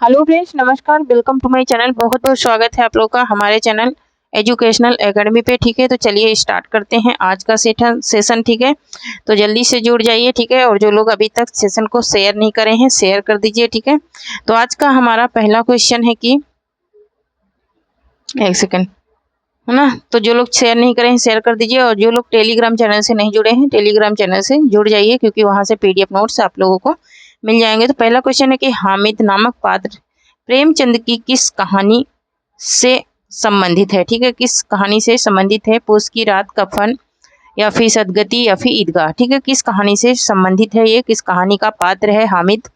Hello friends, नमस्कार। Welcome to my channel. बहुत बहुत स्वागत है आप लोग का हमारे चैनल एजुकेशनल एकेडमी पे। ठीक है, तो चलिए स्टार्ट करते हैं आज का सेशन। ठीक है, तो जल्दी से जुड़ जाइए। ठीक है, और जो लोग अभी तक सेशन को शेयर नहीं करे हैं, शेयर कर दीजिए। ठीक है, तो आज का हमारा पहला क्वेश्चन है कि एक सेकेंड, है ना। तो जो लोग शेयर नहीं करे हैं, शेयर कर दीजिए। और जो लोग टेलीग्राम चैनल से नहीं जुड़े हैं, टेलीग्राम चैनल से जुड़ जाइए, क्योंकि वहां से PDF नोट्स आप लोगों को मिल जाएंगे। तो पहला क्वेश्चन है कि हामिद नामक पात्र प्रेमचंद की किस कहानी से संबंधित है। ठीक है, किस कहानी से संबंधित है? पूस की रात, कफन, या फिर सदगति, या फिर ईदगाह। ठीक है, किस कहानी से संबंधित है ये, किस कहानी का पात्र है हामिद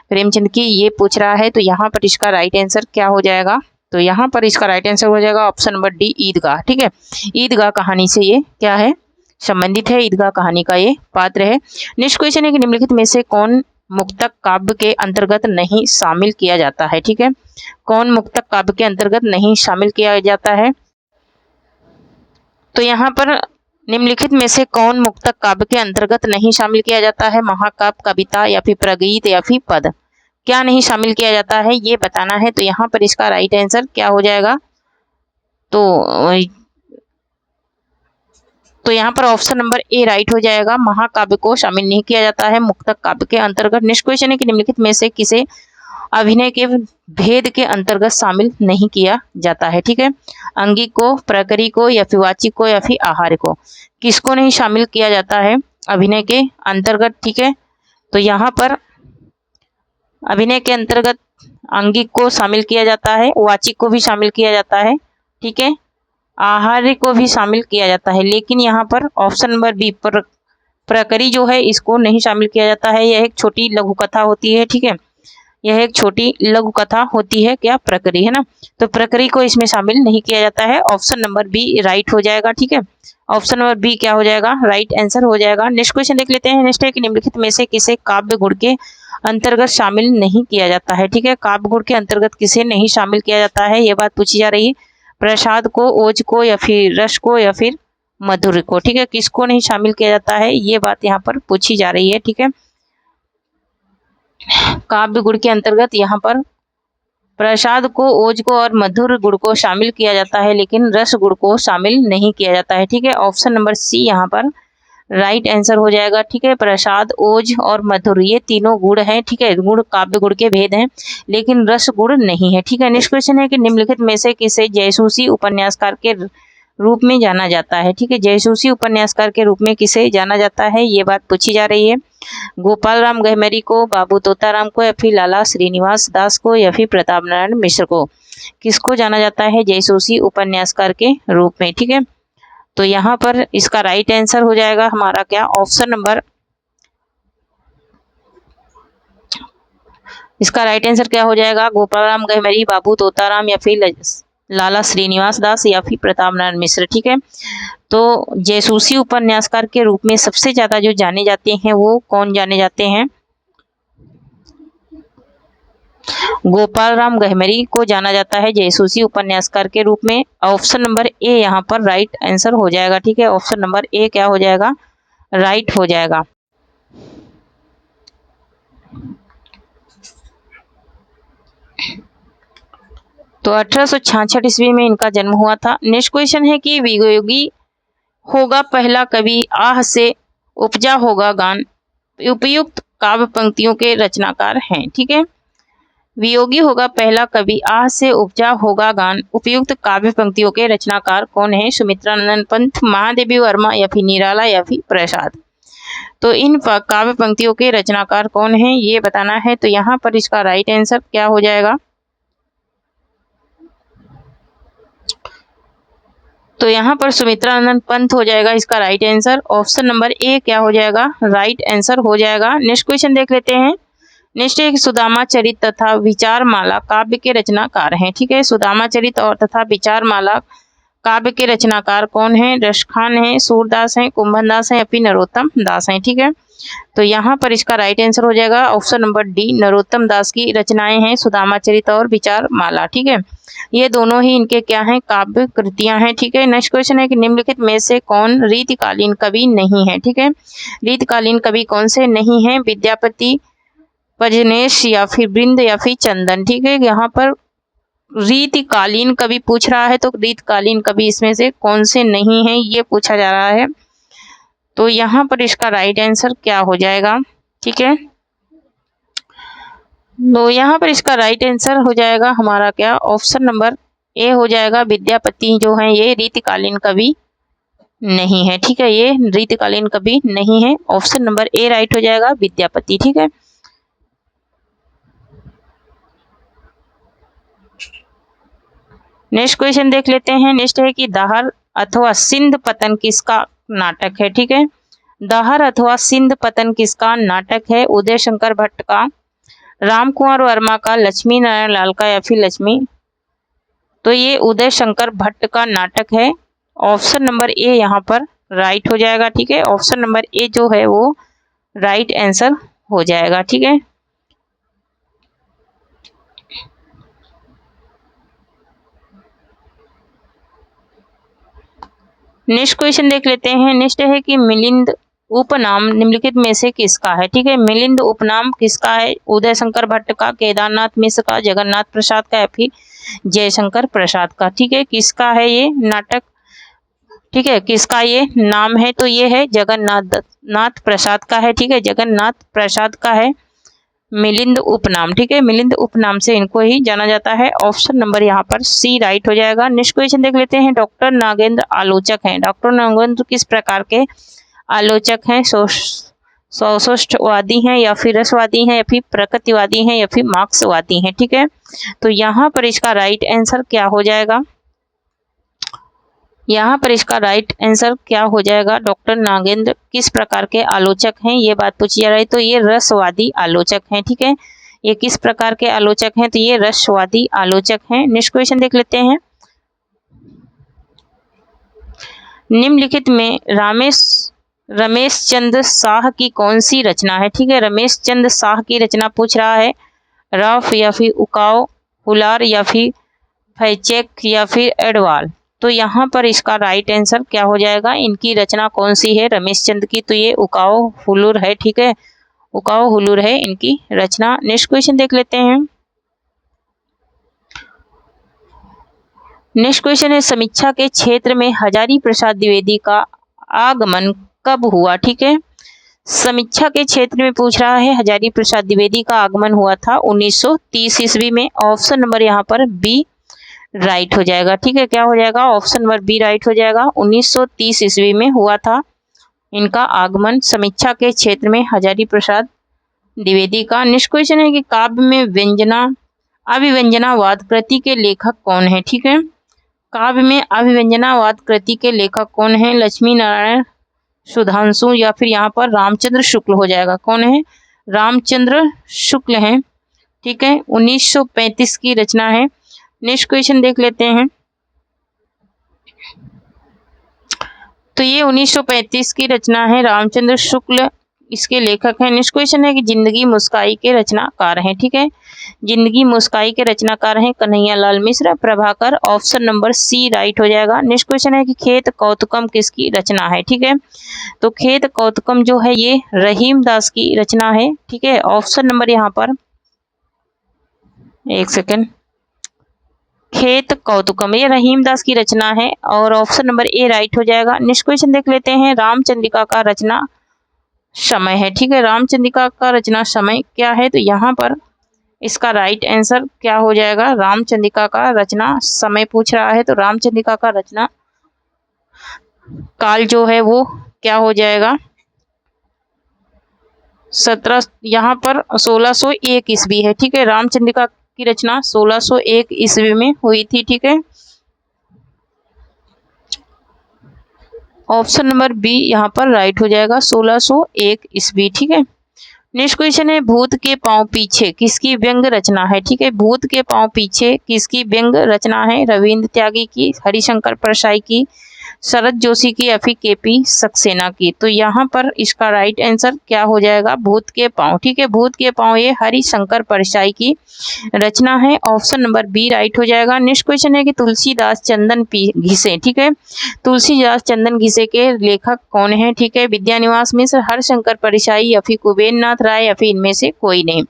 प्रेमचंद की, ये पूछ रहा है। तो यहाँ पर इसका राइट आंसर क्या हो जाएगा? तो यहाँ पर इसका राइट आंसर हो जाएगा ऑप्शन नंबर डी, ईदगाह। ठीक है, ईदगाह कहानी से ये क्या है? संबंधित है, ईदगाह कहानी का ये पात्र है। नेक्स्ट क्वेश्चन है कि निम्नलिखित में से कौन मुक्तक काव्य के अंतर्गत नहीं शामिल किया जाता है? ठीक है, कौन मुक्तक काव्य के अंतर्गत नहीं शामिल किया जाता है? तो यहाँ पर निम्नलिखित में से कौन मुक्तक काव्य के अंतर्गत नहीं शामिल किया जाता है? महाकाव्य, कविता, या फिर प्रगीत, या फिर पद। क्या नहीं शामिल किया जाता है ये बताना है। तो यहाँ पर इसका राइट आंसर क्या हो जाएगा? तो यहाँ पर ऑप्शन नंबर ए राइट हो जाएगा। महाकाव्य को शामिल नहीं किया जाता है मुक्तक काव्य के अंतर्गत। नेक्स्ट क्वेश्चन है कि निम्नलिखित में से किसे अभिनय के भेद के अंतर्गत शामिल नहीं किया जाता है? ठीक है, अंगिक को, प्रकरी को, या फिर वाचिक को, या फिर आहार को। किसको नहीं शामिल किया जाता है अभिनय के अंतर्गत? ठीक है, तो यहाँ पर अभिनय के अंतर्गत अंगिक को शामिल किया जाता है, वाचिक को भी शामिल किया जाता है, ठीक है, आहार्य को भी शामिल किया जाता है। लेकिन यहाँ पर ऑप्शन नंबर बी प्रकरी जो है इसको नहीं शामिल किया जाता है। यह एक छोटी लघु कथा होती है। ठीक है, यह एक छोटी लघु कथा होती है, क्या? प्रकरी, है ना। तो प्रकरी को इसमें शामिल नहीं किया जाता है। ऑप्शन नंबर बी राइट हो जाएगा। ठीक है, ऑप्शन नंबर बी क्या हो जाएगा? राइट आंसर हो जाएगा। नेक्स्ट क्वेश्चन देख लेते हैं। नेक्स्ट है कि निम्नलिखित में से किसे काव्य गुण के अंतर्गत शामिल नहीं किया जाता है? ठीक है, काव्य गुण के अंतर्गत किसे नहीं शामिल किया जाता है, ये बात पूछी जा रही है। प्रसाद को, ओज को, या फिर रस को, या फिर मधुर को। ठीक है, किसको नहीं शामिल किया जाता है ये बात यहाँ पर पूछी जा रही है। ठीक है, काव्य गुण के अंतर्गत यहाँ पर प्रसाद को, ओज को और मधुर गुण को शामिल किया जाता है, लेकिन रस गुण को शामिल नहीं किया जाता है। ठीक है, ऑप्शन नंबर सी यहाँ पर राइट आंसर हो जाएगा। ठीक है, प्रसाद, ओज और मधुर ये तीनों गुण हैं। ठीक है, गुण काव्य गुण के भेद हैं, लेकिन रस गुण नहीं है। ठीक है, नेक्स्ट क्वेश्चन है कि निम्नलिखित में से किसे जयसूसी उपन्यासकार के रूप में जाना जाता है? ठीक है, जयसूसी उपन्यासकार के रूप में किसे जाना जाता है ये बात पूछी जा रही है। गोपाल राम गहमेरी को, बाबू तोताराम को, या फिर लाला श्रीनिवास दास को, या फिर प्रताप नारायण मिश्र को। किसको जाना जाता है जयसूसी उपन्यासकार के रूप में? ठीक है, तो यहाँ पर इसका राइट आंसर हो जाएगा हमारा क्या? ऑप्शन नंबर, इसका राइट आंसर क्या हो जाएगा? गोपाल राम गहमेरी, बाबू तोताराम, या फिर लाला श्रीनिवास दास, या फिर प्रताप नारायण मिश्र। ठीक है, तो जयसूसी उपन्यासकार के रूप में सबसे ज्यादा जो जाने जाते हैं वो कौन जाने जाते हैं? गोपाल राम गहमेरी को जाना जाता है जयसूसी उपन्यासकार के रूप में। ऑप्शन नंबर ए यहाँ पर राइट आंसर हो जाएगा। ठीक है, ऑप्शन नंबर ए क्या हो जाएगा? राइट हो जाएगा। तो 1866 ईस्वी में इनका जन्म हुआ था। नेक्स्ट क्वेश्चन है कि वियोगी होगा पहला कवि, आह से उपजा होगा गान, उपयुक्त काव्य पंक्तियों के रचनाकार हैं। ठीक है, वियोगी होगा पहला कवि, आह से उपजा होगा गान, उपयुक्त काव्य पंक्तियों के रचनाकार कौन है? सुमित्रानंदन पंत, महादेवी वर्मा, या फिर निराला, या फिर प्रसाद। तो इन काव्य पंक्तियों के रचनाकार कौन है ये बताना है। तो यहाँ पर इसका राइट आंसर क्या हो जाएगा? तो यहाँ पर सुमित्रानंदन पंत हो जाएगा इसका right answer. Option number A क्या हो जाएगा? राइट आंसर हो जाएगा। नेक्स्ट क्वेश्चन देख लेते हैं। नेक्स्ट है सुदामा चरित तथा विचारमाला काव्य के रचनाकार हैं। ठीक है, सुदामा चरित और तथा विचारमाला काव्य के रचनाकार कौन है? रसखान है, सूरदास है, कुंभन दास है, या फिर नरोत्तम दास है। ठीक है, तो यहाँ पर इसका राइट आंसर हो जाएगा ऑप्शन नंबर डी, नरोत्तम दास की रचनाएं हैं सुदामा चरित और विचारमाला। ठीक है, ये दोनों ही इनके क्या हैं? काव्य कृतियां हैं। ठीक है, नेक्स्ट क्वेश्चन है कि निम्नलिखित में से कौन रीतिकालीन कवि नहीं है? ठीक है, रीतिकालीन कवि कौन से नहीं है? विद्यापति, पजनेश या फिर बृंद या फिर चंदन। ठीक है, यहाँ पर रीतकालीन कवि पूछ रहा है तो रीतकालीन कवि इसमें से कौन से नहीं है ये पूछा जा रहा है। तो यहाँ पर इसका राइट आंसर क्या हो जाएगा? ठीक है, तो यहाँ पर इसका राइट आंसर हो जाएगा हमारा क्या, ऑप्शन नंबर ए हो जाएगा। विद्यापति जो है ये रीतकालीन कवि नहीं है। ठीक है, ये रीतकालीन कवि नहीं है। ऑप्शन नंबर ए राइट हो जाएगा, विद्यापति। ठीक है, नेक्स्ट क्वेश्चन देख लेते हैं। नेक्स्ट है कि दाहर अथवा सिंध पतन किसका नाटक है? ठीक है, दाहर अथवा सिंध पतन किसका नाटक है? उदय शंकर भट्ट का, राम कुंवर वर्मा का, लक्ष्मी नारायण लाल का या फिर लक्ष्मी। तो ये उदय शंकर भट्ट का नाटक है। ऑप्शन नंबर ए यहाँ पर राइट हो जाएगा। ठीक है, ऑप्शन नंबर ए जो है वो राइट आंसर हो जाएगा। ठीक है, नेक्स्ट क्वेश्चन देख लेते हैं। नेक्स्ट है कि मिलिंद उपनाम निम्नलिखित में से किसका है? ठीक है, मिलिंद उपनाम किसका है? उदय शंकर भट्ट का, केदारनाथ मिश्र का, जगन्नाथ प्रसाद का या फिर जयशंकर प्रसाद का। ठीक है, किसका है ये नाटक? ठीक है, किसका ये नाम है? तो ये है जगन्नाथ प्रसाद का है। ठीक है, जगन्नाथ प्रसाद का है मिलिंद उपनाम। ठीक है, मिलिंद उपनाम से इनको ही जाना जाता है। ऑप्शन नंबर यहाँ पर सी राइट हो जाएगा। नेक्स्ट क्वेश्चन देख लेते हैं। डॉक्टर नागेंद्र आलोचक हैं। डॉक्टर नागेंद्र किस प्रकार के आलोचक हैं? सौष्ठवादी हैं या फिर रसवादी हैं या फिर प्रकृतिवादी हैं या फिर मार्क्सवादी हैं। ठीक है, तो यहाँ पर इसका राइट आंसर क्या हो जाएगा? यहाँ पर इसका राइट आंसर क्या हो जाएगा? डॉक्टर नागेंद्र किस प्रकार के आलोचक हैं, ये बात पूछी जा रही है। तो ये रसवादी आलोचक हैं। ठीक है, ये किस प्रकार के आलोचक हैं? तो ये रसवादी आलोचक हैं। नेक्स्ट क्वेश्चन देख लेते हैं। निम्नलिखित में रमेश चंद्र शाह की कौन सी रचना है? ठीक है, रमेश चंद्र शाह की रचना पूछ रहा है। रफ या फिर उकाव, हुलार या फिर फैचेक या फिर एडवाल। तो यहाँ पर इसका राइट आंसर क्या हो जाएगा? इनकी रचना कौन सी है रमेश चंद्र की? तो ये उकाओ हुलूर है। ठीक है, उकाओ हुलूर है इनकी रचना। नेक्स्ट क्वेश्चन देख लेते हैं। नेक्स्ट क्वेश्चन है समीक्षा के क्षेत्र में हजारी प्रसाद द्विवेदी का आगमन कब हुआ? ठीक है, समीक्षा के क्षेत्र में पूछ रहा है। हजारी प्रसाद द्विवेदी का आगमन हुआ था 1930 ईस्वी में। ऑप्शन नंबर यहाँ पर बी राइट हो जाएगा। ठीक है, क्या हो जाएगा? ऑप्शन नंबर बी राइट हो जाएगा। 1930 ईस्वी में हुआ था इनका आगमन समीक्षा के क्षेत्र में हजारी प्रसाद द्विवेदी का। नेक्स्ट क्वेश्चन है कि काव्य में अभिव्यंजनावाद कृति के लेखक कौन है? ठीक है, काव्य में अभिव्यंजनावाद कृति के लेखक कौन है? लक्ष्मी नारायण, सुधांशु या फिर यहाँ पर रामचंद्र शुक्ल हो जाएगा। कौन है? रामचंद्र शुक्ल हैं। ठीक है, 1935 की रचना है। नेक्स्ट क्वेश्चन देख लेते हैं। तो ये 1935 की रचना है, रामचंद्र शुक्ल इसके लेखक हैं। नेक्स्ट क्वेश्चन है कि जिंदगी मुस्काई के रचनाकार हैं। ठीक है, जिंदगी मुस्काई के रचनाकार हैं Kanhaiya Lal Mishra, Prabhakar. Option number C right हो जाएगा। नेक्स्ट क्वेश्चन है कि खेत कौतुकम किसकी रचना है? ठीक है, तो खेत कौतुकम जो है ये रहीम दास की रचना है। ठीक है, ऑप्शन नंबर यहाँ पर एक सेकेंड, खेत कौतुकम ये रहीम दास की रचना है और ऑप्शन नंबर ए राइट हो जाएगा। नेक्स्ट क्वेश्चन देख लेते हैं। रामचंद्रिका का रचना समय है। ठीक है, रामचंद्रिका का रचना समय क्या है? तो यहाँ पर इसका राइट आंसर क्या हो जाएगा? रामचंद्रिका का रचना समय पूछ रहा है तो रामचंद्रिका का रचना काल जो है वो क्या हो जाएगा? 1601 ईस्वी है। ठीक है, रामचंद्रिका की रचना 1601 ईस्वी में हुई थी। ठीक है, ऑप्शन नंबर बी यहाँ पर राइट हो जाएगा, 1601 ईस्वी। ठीक है, नेक्स्ट क्वेश्चन है भूत के पांव पीछे किसकी व्यंग रचना है? ठीक है, भूत के पांव पीछे किसकी व्यंग रचना है? रविंद्र त्यागी की, हरिशंकर परसाई की, शरद जोशी की या फिर केपी सक्सेना की। तो यहाँ पर इसका राइट आंसर क्या हो जाएगा? भूत के पांव। ठीक है, भूत के पांव ये हरिशंकर परसाई की रचना है। ऑप्शन नंबर बी राइट हो जाएगा। नेक्स्ट क्वेश्चन है कि तुलसीदास चंदन घिसे। ठीक है, तुलसीदास चंदन घिसे के लेखक कौन है? ठीक है, विद्यानिवास मिश्र, हरिशंकर परसाई या फिर कुबेरनाथ राय या फिर इनमें से कोई नहीं।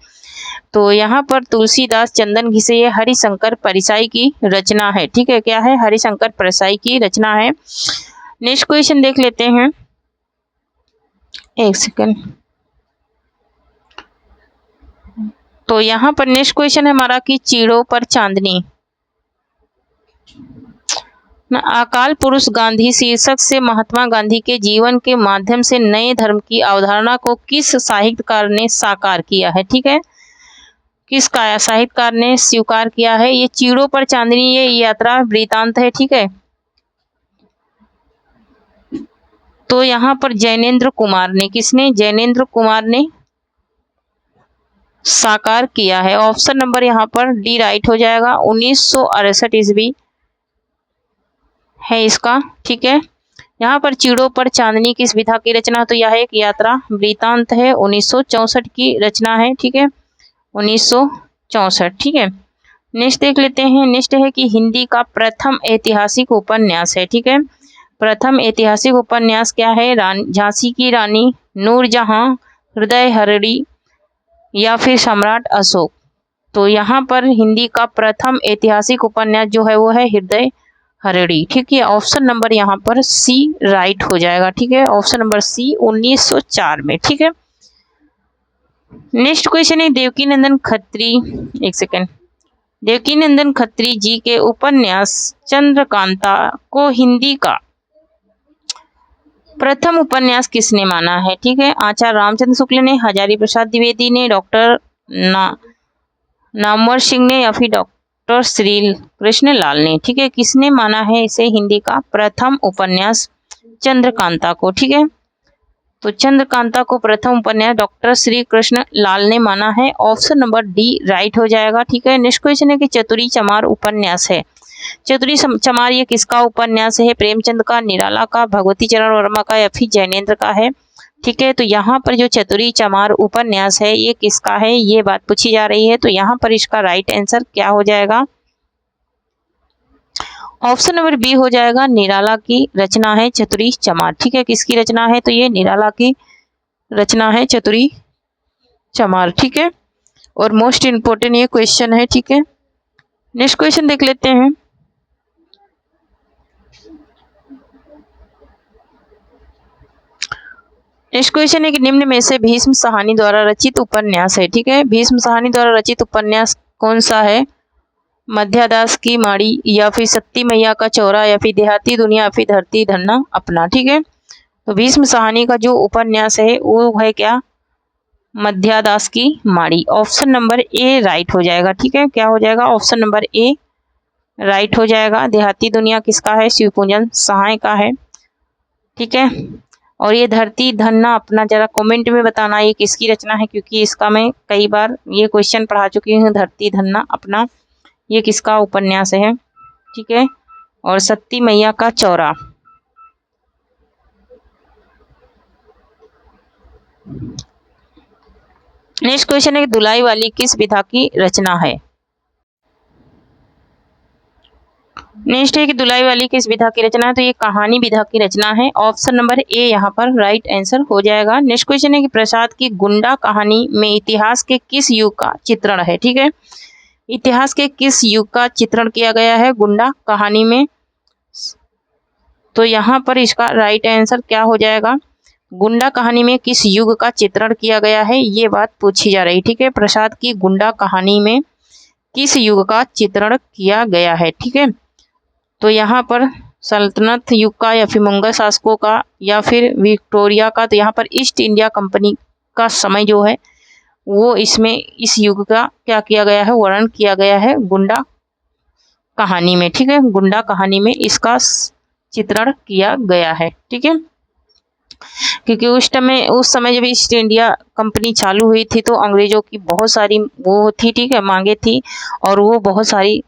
तो यहाँ पर तुलसीदास चंदन घिसे ये हरिशंकर परिसाई की रचना है। ठीक है, क्या है? हरिशंकर परिसाई की रचना है। नेक्स्ट क्वेश्चन देख लेते हैं, एक सेकंड। तो यहाँ पर नेक्स्ट क्वेश्चन है हमारा कि चीड़ों पर चांदनी, अकाल पुरुष गांधी शीर्षक से महात्मा गांधी के जीवन के माध्यम से नए धर्म की अवधारणा को किस साहित्यकार ने साकार किया है? ठीक है, किस साहित्यकार ने स्वीकार किया है? ये चीड़ों पर चांदनी ये यात्रा वृतांत है। ठीक है, तो यहाँ पर जैनेन्द्र कुमार ने, किसने? जैनेन्द्र कुमार ने साकार किया है। ऑप्शन नंबर यहाँ पर डी राइट हो जाएगा। 1968 ईस्वी है इसका। ठीक है, यहाँ पर चीड़ों पर चांदनी किस विधा की रचना? तो यह एक यात्रा वृतांत है, 1964 की रचना है। ठीक है, 1964। ठीक है, नेक्स्ट देख लेते हैं। नेक्स्ट है कि हिंदी का प्रथम ऐतिहासिक उपन्यास है। ठीक है, प्रथम ऐतिहासिक उपन्यास क्या है? झांसी की रानी, नूरजहां, हृदय हरणी या फिर सम्राट अशोक। तो यहाँ पर हिंदी का प्रथम ऐतिहासिक उपन्यास जो है वो है हृदय हरणी। ठीक है, ऑप्शन नंबर यहाँ पर सी राइट हो जाएगा। ठीक है, ऑप्शन नंबर सी 1904 में। ठीक है, नेक्स्ट क्वेश्चन है देवकी नंदन खत्री, एक सेकेंड। देवकी नंदन खत्री जी के उपन्यास चंद्रकांता को हिंदी का प्रथम उपन्यास किसने माना है? ठीक है, आचार्य रामचंद्र शुक्ल ने, हजारी प्रसाद द्विवेदी ने, डॉक्टर नामवर सिंह ने या फिर डॉक्टर श्री कृष्ण लाल ने। ठीक है, किसने माना है इसे हिंदी का प्रथम उपन्यास चंद्रकांता को? ठीक है, तो चंद्रकांता को प्रथम उपन्यास डॉक्टर श्री कृष्ण लाल ने माना है। ऑप्शन नंबर डी राइट हो जाएगा। ठीक है, नेक्स्ट क्वेश्चन है कि चतुरी चमार उपन्यास है। चतुरी चमार ये किसका उपन्यास है? प्रेमचंद का, निराला का, भगवती चरण वर्मा का या फिर जैनेन्द्र का है? ठीक है, तो यहाँ पर जो चतुरी चमार उपन्यास है ये किसका है, ये बात पूछी जा रही है। तो यहाँ पर इसका राइट आंसर क्या हो जाएगा? ऑप्शन नंबर बी हो जाएगा, निराला की रचना है चतुरी चमार। ठीक है, किसकी रचना है? तो ये निराला की रचना है चतुरी चमार। ठीक है, और मोस्ट इंपोर्टेंट ये क्वेश्चन है। ठीक है, नेक्स्ट क्वेश्चन देख लेते हैं। नेक्स्ट क्वेश्चन है कि निम्न में से भीष्म साहनी द्वारा रचित उपन्यास है। ठीक है, भीष्म साहनी द्वारा रचित उपन्यास कौन सा है? मध्यादास की माड़ी या फिर सत्ती मैया का चौरा या फिर देहाती दुनिया या फिर धरती धरना अपना। ठीक है, तो भीष्म साहनी का जो उपन्यास है वो है क्या? मध्यादास की माड़ी। ऑप्शन नंबर ए राइट हो जाएगा। ठीक है, क्या हो जाएगा? ऑप्शन नंबर ए राइट हो जाएगा। देहाती दुनिया किसका है? शिवपूजन सहाय का है। ठीक है, और ये धरती धन्ना अपना जरा कमेंट में बताना ये किसकी रचना है, क्योंकि इसका मैं कई बार ये क्वेश्चन पढ़ा चुकी हूँ। धरती धन्ना अपना ये किसका उपन्यास है? ठीक है, और सत्ती मैया का चौरा। नेक्स्ट क्वेश्चन है दुलाई वाली किस विधा की रचना है? नेक्स्ट है कि दुलाई वाली किस विधा की रचना है? तो ये कहानी विधा की रचना है। ऑप्शन नंबर ए यहाँ पर राइट आंसर हो जाएगा। नेक्स्ट क्वेश्चन है कि प्रसाद की गुंडा कहानी में इतिहास के किस युग का चित्रण है? ठीक है, इतिहास के किस युग का चित्रण किया गया है गुंडा कहानी में? तो यहाँ पर इसका राइट आंसर क्या हो जाएगा? गुंडा कहानी में किस युग का चित्रण किया गया है, ये बात पूछी जा रही। ठीक है, प्रसाद की गुंडा कहानी में किस युग का चित्रण किया गया है? ठीक है, तो यहाँ पर सल्तनत युग का या फिर मुगल शासकों का या फिर विक्टोरिया का। तो यहाँ पर ईस्ट इंडिया कंपनी का समय जो है वो इसमें इस युग का क्या किया गया है? वर्णन किया गया है गुंडा कहानी में। ठीक है, गुंडा कहानी में इसका चित्रण किया गया है। ठीक है, क्योंकि उस समय जब ईस्ट इंडिया कंपनी चालू हुई थी तो अंग्रेजों की बहुत सारी वो थी, ठीक है, मांगे थी और वो बहुत सारी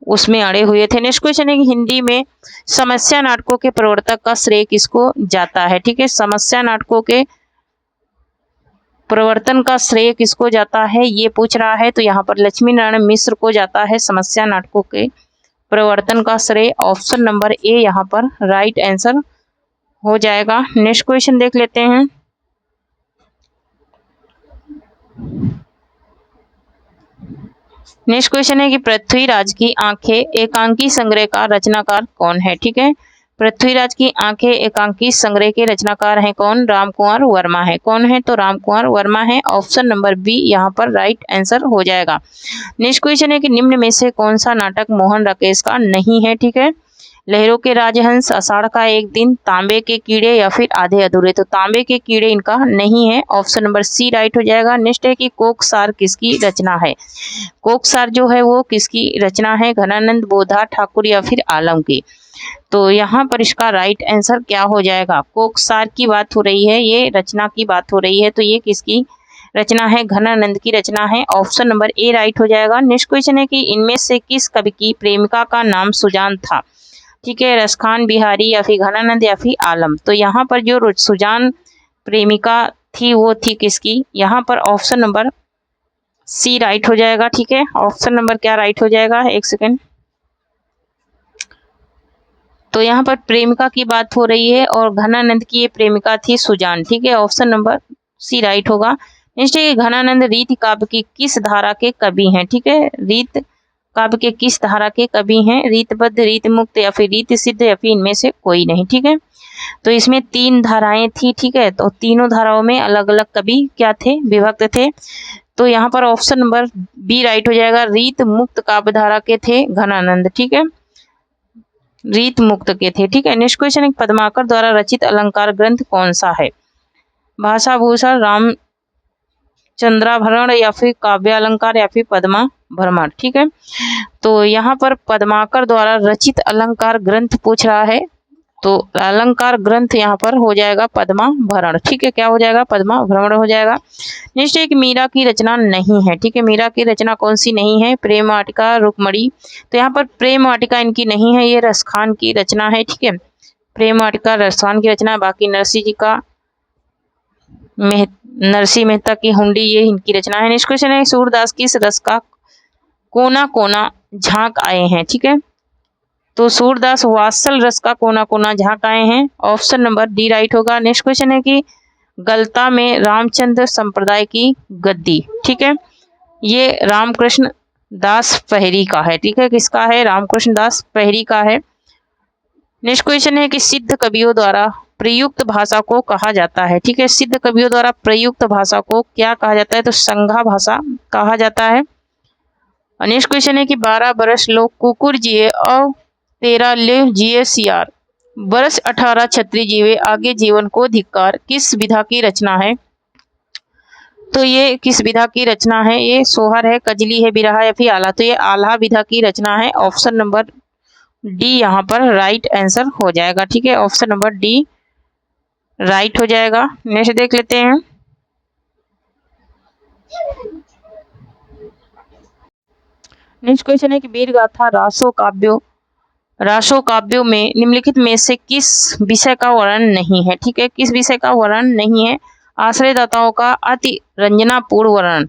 उसमें अड़े हुए थे। नेक्स्ट क्वेश्चन है कि हिंदी में समस्या नाटकों के प्रवर्तक का श्रेय किसको जाता है? ठीक है, समस्या नाटकों के प्रवर्तन का श्रेय किसको जाता है ये पूछ रहा है। तो यहाँ पर लक्ष्मी नारायण मिश्र को जाता है समस्या नाटकों के प्रवर्तन का श्रेय। ऑप्शन नंबर ए यहाँ पर राइट आंसर हो जाएगा। नेक्स्ट क्वेश्चन देख लेते हैं। नेक्स्ट क्वेश्चन है कि पृथ्वीराज की आंखें एकांकी संग्रह का रचनाकार कौन है। ठीक है, पृथ्वीराज की आंखें एकांकी संग्रह के रचनाकार हैं कौन? रामकुमार वर्मा है। कौन है? तो रामकुमार वर्मा है। ऑप्शन नंबर बी यहाँ पर राइट आंसर हो जाएगा। नेक्स्ट क्वेश्चन है कि निम्न में से कौन सा नाटक मोहन राकेश का नहीं है। ठीक है, लहरों के राजहंस, आषाढ़ का एक दिन, तांबे के कीड़े या फिर आधे अधूरे। तो तांबे के कीड़े इनका नहीं है। ऑप्शन नंबर सी राइट हो जाएगा। नेक्स्ट है कि कोकसार किसकी रचना है। कोकसार जो है वो किसकी रचना है? घनानंद, बोधा, ठाकुर या फिर आलम की। तो यहाँ पर इसका राइट आंसर क्या हो जाएगा? कोकसार की बात हो रही है, ये रचना की बात हो रही है, तो ये किसकी रचना है? घनानंद की रचना है। ऑप्शन नंबर ए राइट हो जाएगा। नेक्स्ट क्वेश्चन है कि इनमें से किस कवि की प्रेमिका का नाम सुजान था। ठीक है, रसखान, बिहारी या फिर घनानंद या फिर आलम। तो यहाँ पर जो सुजान प्रेमिका थी वो थी किसकी? यहाँ पर ऑप्शन नंबर सी राइट हो जाएगा। ठीक है, ऑप्शन नंबर क्या राइट हो जाएगा? एक सेकेंड। तो यहाँ पर प्रेमिका की बात हो रही है और घनानंद की ये प्रेमिका थी सुजान। ठीक है, ऑप्शन नंबर सी राइट होगा। नेक्स्ट है घनानंद रीत काव्य की किस धारा के कवि हैं। ठीक है, रीत काव्य के किस धारा के कवि हैं? रीतबद्ध, रीत मुक्त या फिर रीत सिद्ध या फिर इनमें से कोई नहीं। ठीक है, तो इसमें 3 धाराएं थी। ठीक है, तो तीनों धाराओं में अलग अलग कवि क्या थे? विभक्त थे। तो यहाँ पर ऑप्शन नंबर बी राइट हो जाएगा। रीत मुक्त काव्य धारा के थे घनानंद। ठीक है, रीत मुक्त के थे। ठीक है, नेक्स्ट क्वेश्चन है पद्माकर द्वारा रचित अलंकार ग्रंथ कौन सा है? भाषा भूषण, राम चंद्राभरण या फिर काव्य अलंकार या फिर पद्मा भ्रमर। ठीक है, तो यहाँ पर पद्माकर द्वारा रचित अलंकार ग्रंथ पूछ रहा है, तो अलंकार ग्रंथ यहाँ पर हो जाएगा पद्मा भरण। ठीक है, क्या हो जाएगा? पद्मा भ्रमण हो जाएगा। नेक्स्ट एक मीरा की रचना नहीं है। ठीक है, मीरा की रचना कौन सी नहीं है? प्रेम वाटिका, रुक्मणी। तो यहाँ पर प्रेम वाटिका इनकी नहीं है, ये रसखान की रचना है। ठीक है, प्रेम वाटिका रसखान की रचना है। बाकी नरसिंह मेहता की हुंडी ये इनकी रचना है। नेक्स्ट क्वेश्चन है सूरदास किस रस का कोना कोना झांक आए हैं। ठीक है, तो सूरदास वात्सल रस का कोना कोना झांक आए हैं। ऑप्शन नंबर डी राइट होगा। नेक्स्ट क्वेश्चन है कि गलता में रामचंद्र संप्रदाय की गद्दी। ठीक है, ये रामकृष्ण दास पहरी का है। ठीक है, किसका है? रामकृष्ण दास पहरी का है। नेक्स्ट क्वेश्चन है कि सिद्ध कवियों द्वारा प्रयुक्त भाषा को कहा जाता है। ठीक है, सिद्ध कवियों द्वारा प्रयुक्त भाषा को क्या कहा जाता है? तो संघा भाषा कहा जाता है। नेक्स्ट क्वेश्चन है कि 12 बरस लोग कुकुर जिए और 13 ले जिए सियार, बरस 18 छत्री जीवे आगे जीवन को धिक्कार किस विधा की रचना है? तो ये किस विधा की रचना है? ये सोहर है, कजली है, बिरहा या फिर आला। तो ये आल्हा विधा की रचना है। ऑप्शन नंबर डी यहाँ पर राइट आंसर हो जाएगा। ठीक है, ऑप्शन नंबर डी राइट हो जाएगा। नेक्स्ट देख लेते हैं। नेक्स्ट क्वेश्चन है कि वीर गाथा रासो काव्यों में निम्नलिखित में से किस विषय का वर्णन नहीं है? ठीक है, किस विषय का वर्णन नहीं है? आश्रयदाताओं का अति रंजनापूर्ण वर्णन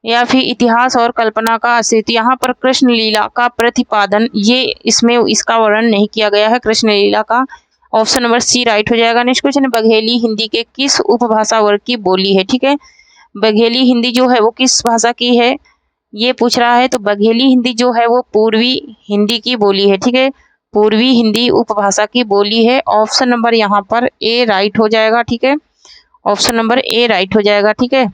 या फिर इतिहास और कल्पना का अस्तित्व। यहाँ पर कृष्ण लीला का प्रतिपादन, ये इसमें इसका वर्णन नहीं किया गया है कृष्ण लीला का। ऑप्शन नंबर सी राइट हो जाएगा। नेक्स्ट क्वेश्चन है बघेली हिंदी के किस उपभाषा वर्ग की बोली है? ठीक है, बघेली हिंदी जो है वो किस भाषा की है ये पूछ रहा है। तो बघेली हिंदी जो है वो पूर्वी हिंदी की बोली है। ठीक है, पूर्वी हिंदी उपभाषा की बोली है। ऑप्शन नंबर यहाँ पर ए राइट हो जाएगा। ठीक है, ऑप्शन नंबर ए राइट हो जाएगा। ठीक है,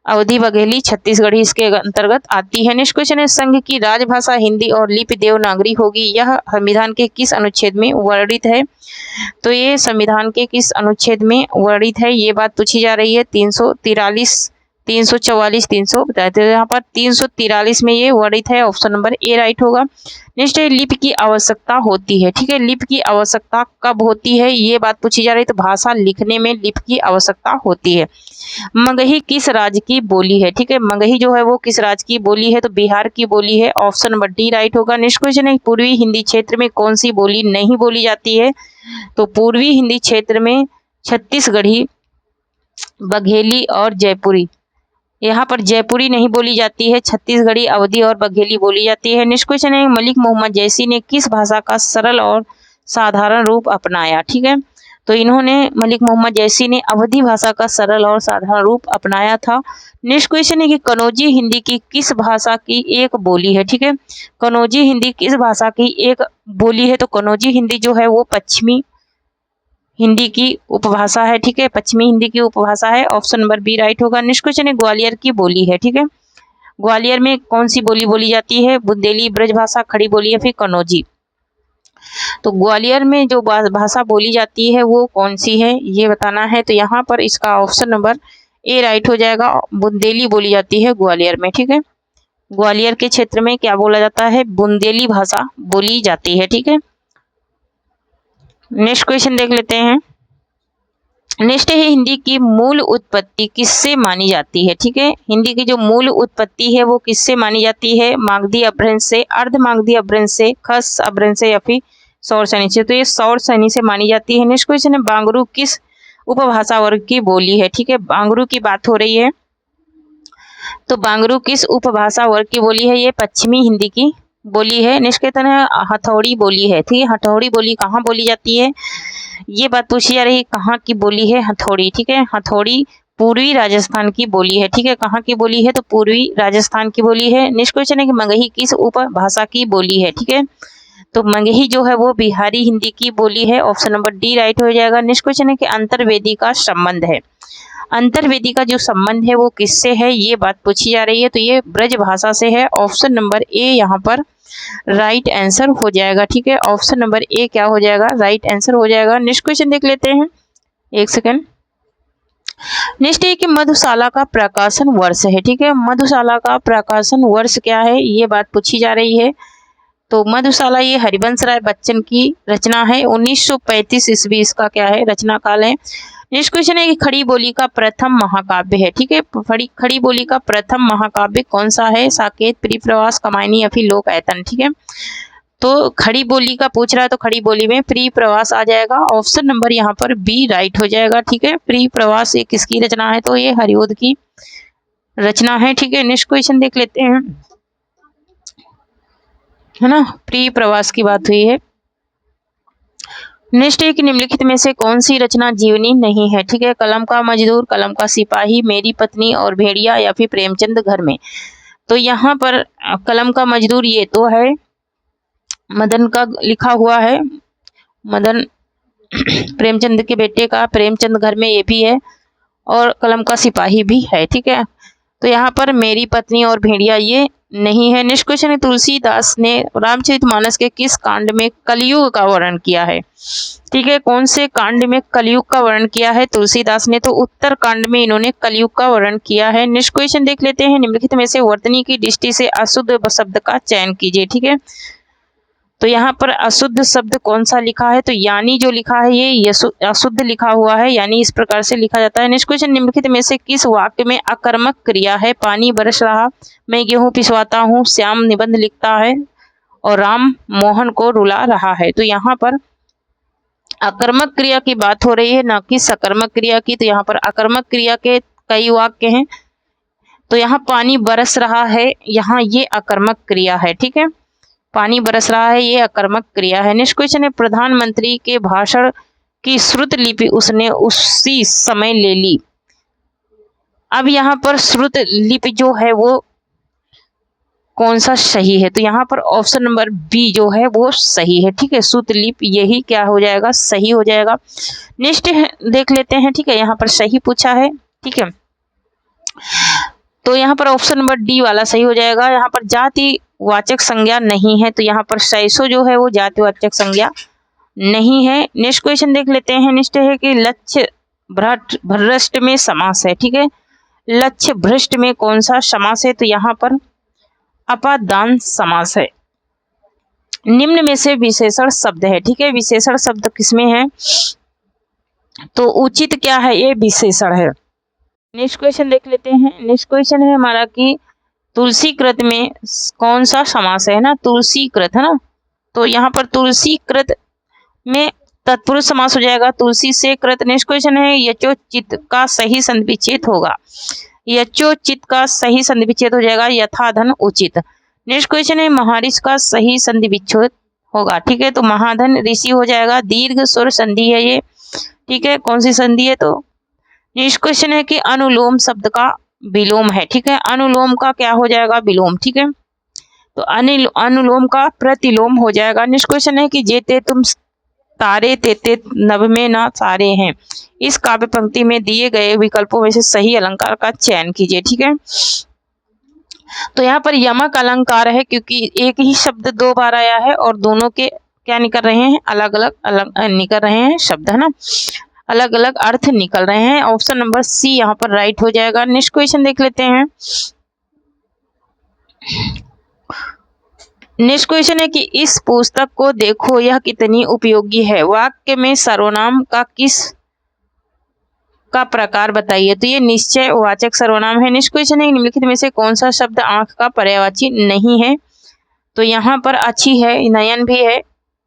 अवधी बघेली छत्तीसगढ़ी इसके अंतर्गत आती है। नेक्स्ट क्वेश्चन है संघ की राजभाषा हिंदी और लिपि देवनागरी होगी, यह संविधान के किस अनुच्छेद में वर्णित है? तो ये संविधान के किस अनुच्छेद में वर्णित है ये बात पूछी जा रही है। 343, 344, 300 बताए थे, यहाँ पर 343 में ये वर्णित है। ऑप्शन नंबर ए राइट होगा। नेक्स्ट है लिपि की आवश्यकता होती है। ठीक है, लिपि की आवश्यकता कब होती है ये बात पूछी जा रही है। तो भाषा लिखने में लिपि की आवश्यकता होती है। मगही किस राज्य की बोली है? ठीक है, मगही जो है वो किस राज्य की बोली है? तो बिहार की बोली है। ऑप्शन नंबर डी राइट होगा। नेक्स्ट क्वेश्चन है पूर्वी हिंदी क्षेत्र में कौन सी बोली नहीं बोली जाती है? तो पूर्वी हिंदी क्षेत्र में छत्तीसगढ़ी, बघेली और जयपुरी। यहाँ पर जयपुरी नहीं बोली जाती है, छत्तीसगढ़ी, अवधी और बघेली बोली जाती है। नेक्स्ट क्वेश्चन है मलिक मोहम्मद जैसी ने किस भाषा का सरल और साधारण रूप अपनाया? ठीक है, तो इन्होंने मलिक मोहम्मद जैसी ने अवधी भाषा का सरल और साधारण रूप अपनाया था। नेक्स्ट क्वेश्चन है कि कनौजी हिंदी की किस भाषा की एक बोली है। ठीक है, कनौजी हिंदी किस भाषा की एक बोली है। तो कनौजी हिंदी जो है वो पश्चिमी हिंदी की उपभाषा है। ठीक है, पश्चिमी हिंदी की उपभाषा है। ऑप्शन नंबर बी राइट होगा। नेक्स्ट क्वेश्चन है ग्वालियर की बोली है। ठीक है, ग्वालियर में कौन सी बोली बोली जाती है। बुंदेली, ब्रजभाषा, खड़ी बोली या फिर कनौजी। तो ग्वालियर में जो भाषा बोली जाती है वो कौन सी है ये बताना है। तो यहाँ पर इसका ऑप्शन नंबर ए राइट हो जाएगा। बुंदेली बोली जाती है ग्वालियर में। ठीक है, ग्वालियर के क्षेत्र में क्या बोला जाता है, बुंदेली भाषा बोली जाती है। ठीक है, नेक्स्ट क्वेश्चन देख लेते हैं। नेक्स्ट है हिंदी की मूल उत्पत्ति किससे मानी जाती है। ठीक है, हिंदी की जो मूल उत्पत्ति है वो किससे मानी जाती है। मागधी अपभ्रंश से, अर्ध मागधी अपभ्रंश से, खस अपभ्रंश से या फिर सौर सैनी से। तो ये सौर सैनी से मानी जाती है। नेक्स्ट क्वेश्चन है बांगरू किस उपभाषा वर्ग की बोली है। ठीक है, बांगरू की बात हो रही है तो बांगरू किस उपभाषा वर्ग की बोली है। ये पश्चिमी हिंदी की बोली है। नेक्स्ट क्वेश्चन है हथौड़ी बोली है। ठीक है, हथौड़ी बोली कहाँ बोली जाती है ये बात पूछी जा रही है, कहाँ की बोली है हथौड़ी। ठीक है, हथौड़ी पूर्वी राजस्थान की बोली है। ठीक है, कहाँ की बोली है तो पूर्वी राजस्थान की बोली है। नेक्स्ट क्वेश्चन है कि मगही किस उपभाषा की बोली है। ठीक है, तो मगही जो है वो बिहारी हिंदी की बोली है। ऑप्शन नंबर डी राइट हो जाएगा। नेक्स्ट क्वेश्चन है कि अंतर्वेदी का संबंध है। अंतर्वेदी का जो संबंध है वो किससे है ये बात पूछी जा रही है। तो ये ब्रज भाषा से है। ऑप्शन नंबर ए यहाँ पर राइट आंसर हो जाएगा। ठीक है, ऑप्शन नंबर ए क्या हो जाएगा, राइट आंसर हो जाएगा। नेक्स्ट क्वेश्चन देख लेते हैं, एक सेकंड। नेक्स्ट है कि मधुशाला का प्रकाशन वर्ष है। ठीक है, मधुशाला का प्रकाशन वर्ष क्या है ये बात पूछी जा रही है। तो मधुशाला ये हरिवंश राय बच्चन की रचना है। 1935 ईस्वी इसका क्या है रचना काल है। नेक्स्ट क्वेश्चन है कि खड़ी बोली का प्रथम महाकाव्य है। ठीक है, खड़ी बोली का प्रथम महाकाव्य कौन सा है। साकेत, परिप्रवास, कमायनी या फिर लोक आयतन। ठीक है, तो खड़ी बोली का पूछ रहा है तो खड़ी बोली में परिप्रवास आ जाएगा। ऑप्शन नंबर यहाँ पर बी राइट हो जाएगा। ठीक है, परिप्रवास ये किसकी रचना है तो ये हरिओद की रचना है। ठीक है, नेक्स्ट क्वेश्चन देख लेते हैं, है ना, परिप्रवास की बात हुई है। नेक्स्ट एक निम्नलिखित में से कौन सी रचना जीवनी नहीं है। ठीक है, कलम का मजदूर, कलम का सिपाही, मेरी पत्नी और भेड़िया या फिर प्रेमचंद घर में। तो यहाँ पर कलम का मजदूर ये तो है मदन का लिखा हुआ है, मदन प्रेमचंद के बेटे का, प्रेमचंद घर में ये भी है और कलम का सिपाही भी है। ठीक है, तो यहाँ पर मेरी पत्नी और भेड़िया ये नहीं है। नेक्स्ट क्वेश्चन है तुलसीदास ने रामचरितमानस के किस कांड में कलयुग का वर्णन किया है। ठीक है, कौन से कांड में कलयुग का वर्णन किया है तुलसीदास ने तो उत्तर कांड में इन्होंने कलयुग का वर्णन किया है। नेक्स्ट क्वेश्चन देख लेते हैं, निम्नलिखित में से वर्तनी की दृष्टि से अशुद्ध शब्द का चयन कीजिए। ठीक है, तो यहाँ पर अशुद्ध शब्द कौन सा लिखा है तो यानी जो लिखा है ये अशुद्ध लिखा हुआ है, यानी इस प्रकार से लिखा जाता है। नेक्स्ट क्वेश्चन निम्नलिखित में से किस वाक्य में अकर्मक क्रिया है। पानी बरस रहा, मैं गेहूं पिसवाता हूँ, श्याम निबंध लिखता है और राम मोहन को रुला रहा है। तो यहाँ पर अकर्मक क्रिया की बात हो रही है ना कि सकर्मक क्रिया की। तो यहाँ पर अकर्मक क्रिया के कई वाक्य हैं। तो यहाँ पानी बरस रहा है, यहाँ ये अकर्मक क्रिया है। ठीक है, पानी बरस रहा है ये अकर्मक क्रिया है। नेक्स्ट क्वेश्चन है प्रधानमंत्री के भाषण की श्रुत लिपि उसने उसी समय ले ली। अब यहाँ पर श्रुत लिपि जो है वो कौन सा सही है तो यहाँ पर ऑप्शन नंबर बी जो है वो सही है। ठीक है, श्रुत लिपि यही क्या हो जाएगा, सही हो जाएगा। नेक्स्ट देख लेते हैं। ठीक है, यहाँ पर सही पूछा है। ठीक है, तो यहाँ पर ऑप्शन नंबर डी वाला सही हो जाएगा। यहाँ पर जाति वाचक संज्ञा नहीं है तो यहाँ पर सैसो जो है वो जातिवाचक संज्ञा नहीं है। नेक्स्ट क्वेश्चन देख लेते हैं। नेक्स्ट है कि लक्ष्य भ्रष्ट में समास है। ठीक है, लक्ष्य भ्रष्ट में कौन सा समास है तो यहाँ पर अपादान समास है। निम्न में से विशेषण शब्द है। ठीक है, विशेषण शब्द किसमें है तो उचित क्या है ये विशेषण है। नेक्स्ट क्वेश्चन देख लेते हैं। नेक्स्ट क्वेश्चन है हमारा कि तुलसी कृत में कौन सा समास है ना, तुलसी कृत है ना। तो यहाँ पर तुलसी कृत में तत्पुरुष समास हो जाएगा, तुलसी से कृत। नेक्स्ट क्वेश्चन है यचोचित का सही संधि विच्छेद होगा, यचोचित का सही संधि विच्छेद हो जाएगा यथाधन उचित। नेक्स्ट क्वेश्चन है महारिष का सही संधि विच्छेद होगा। ठीक है, तो महाधन ऋषि हो जाएगा, दीर्घ स्वर संधि है ये। ठीक है, कौन सी संधि है? तो नेक्स्ट क्वेश्चन है कि अनुलोम शब्द का विलोम है। ठीक है, अनुलोम का क्या हो जाएगा? विलोम। ठीक है, तो अनुलोम का प्रतिलोम हो जाएगा। नेक्स्ट क्वेश्चन है कि जेते तुम तारे तेते नभ में ना सारे हैं। इस काव्य पंक्ति में दिए गए विकल्पों में से सही अलंकार का चयन कीजिए। ठीक है, तो यहाँ पर यमक अलंकार है क्योंकि एक ही शब्द दो बार आया है और दोनों के क्या निकल रहे हैं? अलग अलग निकल रहे हैं शब्द, है ना, अलग अलग अर्थ निकल रहे हैं। ऑप्शन नंबर सी यहाँ पर राइट हो जाएगा। नेक्स्ट क्वेश्चन देख लेते हैं। नेक्स्ट क्वेश्चन है कि इस पुस्तक को देखो यह कितनी उपयोगी है। वाक्य में सर्वनाम का किस का प्रकार बताइए। तो ये निश्चय वाचक सर्वनाम है। नेक्स्ट क्वेश्चन है निम्नलिखित में से कौन सा शब्द आंख का पर्यायवाची नहीं है। तो यहाँ पर अच्छी है, नयन भी है,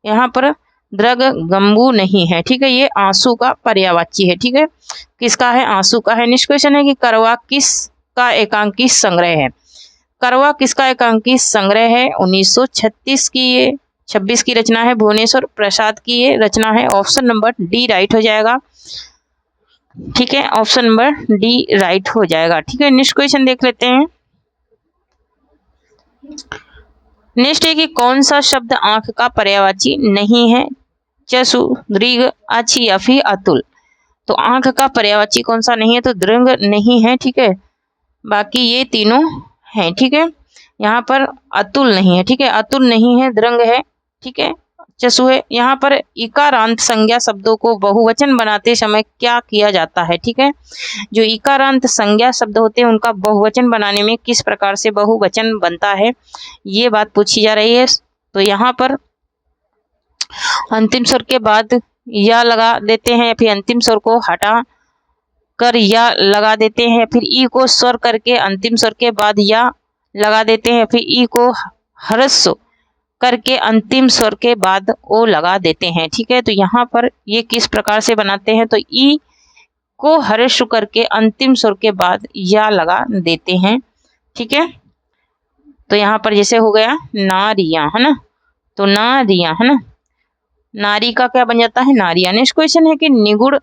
यहाँ पर द्रग गंबू नहीं है। ठीक है, ये आंसू का पर्यायवाची है। ठीक है, किसका है? आंसू का है। नेक्स्ट क्वेश्चन है कि करवा किसका एकांकी संग्रह है। करवा किसका एकांकी संग्रह है? 1936 की ये 26 की रचना है। भुवनेश्वर प्रसाद की ये रचना है। ऑप्शन नंबर डी राइट हो जाएगा। ठीक है, ऑप्शन नंबर डी राइट हो जाएगा। ठीक है, नेक्स्ट क्वेश्चन देख लेते हैं। नेक्स्ट है कि कौन सा शब्द आंख का पर्यायवाची नहीं है। चसु, दृग, अच्छी या फिर अतुल। तो आंख का पर्यायवाची कौन सा नहीं है? तो दृंग नहीं है। ठीक है, बाकी ये तीनों हैं। ठीक है, यहाँ पर अतुल नहीं है। ठीक है, अतुल नहीं है, दृंग है। ठीक है, चसु है। यहाँ पर इकारांत संज्ञा शब्दों को बहुवचन बनाते समय क्या किया जाता है? ठीक है, जो इकारांत संज्ञा शब्द होते हैं उनका बहुवचन बनाने में किस प्रकार से बहुवचन बनता है, ये बात पूछी जा रही है। तो यहाँ पर अंतिम स्वर के बाद या लगा देते हैं या फिर अंतिम स्वर को हटा कर या लगा देते हैं, फिर ई को स्वर करके अंतिम स्वर के बाद या लगा देते हैं, फिर ई को ह्रस्व करके अंतिम स्वर के बाद ओ लगा देते हैं। ठीक है, तो यहाँ पर ये किस प्रकार से बनाते हैं? तो ई को ह्रस्व करके अंतिम स्वर के बाद या लगा देते हैं। ठीक है, तो यहाँ पर जैसे हो गया नारियां, है ना, तो नारियां, है ना, नारी का क्या बन जाता है? नारियां। नेक्स्ट क्वेश्चन है कि निगुण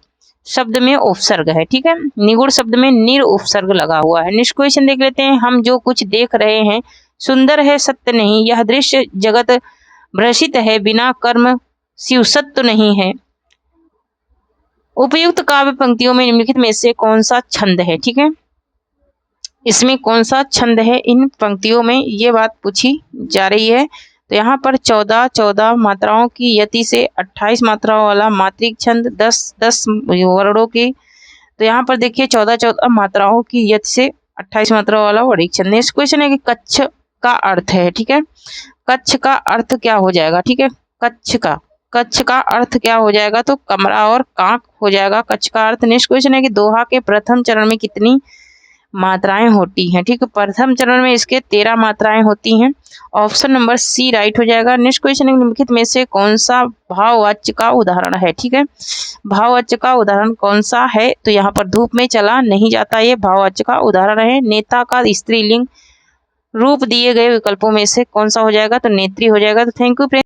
शब्द में उपसर्ग है। ठीक है, निगुण शब्द में निर उपसर्ग लगा हुआ है। नेक्स्ट क्वेश्चन देख लेते हैं। हम जो कुछ देख रहे हैं सुंदर है, सत्य नहीं। यह दृश्य जगत भ्रसित है, बिना कर्म शिव सत्य नहीं है। उपयुक्त काव्य पंक्तियों में निम्नलिखित में से कौन सा छंद है? ठीक है, इसमें कौन सा छंद है इन पंक्तियों में, ये बात पूछी जा रही है। तो यहाँ पर 14 मात्राओं की यति से 28 मात्राओं वाला मात्रिक छंद, 10 वर्णों की। तो यहाँ पर देखिए 14 मात्राओं की यति से 28 मात्राओं वाला वर्णिक छंद। नेक्स्ट क्वेश्चन है कि कच्छ का अर्थ है। ठीक है, कच्छ का अर्थ क्या हो जाएगा? ठीक है, कच्छ का अर्थ क्या हो जाएगा? तो कमरा और कांक हो जाएगा कच्छ का अर्थ। नेक्स्ट क्वेश्चन है कि दोहा के प्रथम चरण में कितनी मात्राएं होती हैं? ठीक है, प्रथम चरण में इसके 13 मात्राएं होती हैं। ऑप्शन नंबर सी राइट हो जाएगा। नेक्स्ट क्वेश्चन है निम्नलिखित में से कौन सा भाववाच्य का उदाहरण है? ठीक है, भाववाच्य का उदाहरण कौन सा है? तो यहाँ पर धूप में चला नहीं जाता, ये भाववाच्य का उदाहरण है। नेता का स्त्रीलिंग रूप दिए गए विकल्पों में से कौन सा हो जाएगा? तो नेत्री हो जाएगा। तो थैंक यू फ्रेंड्स।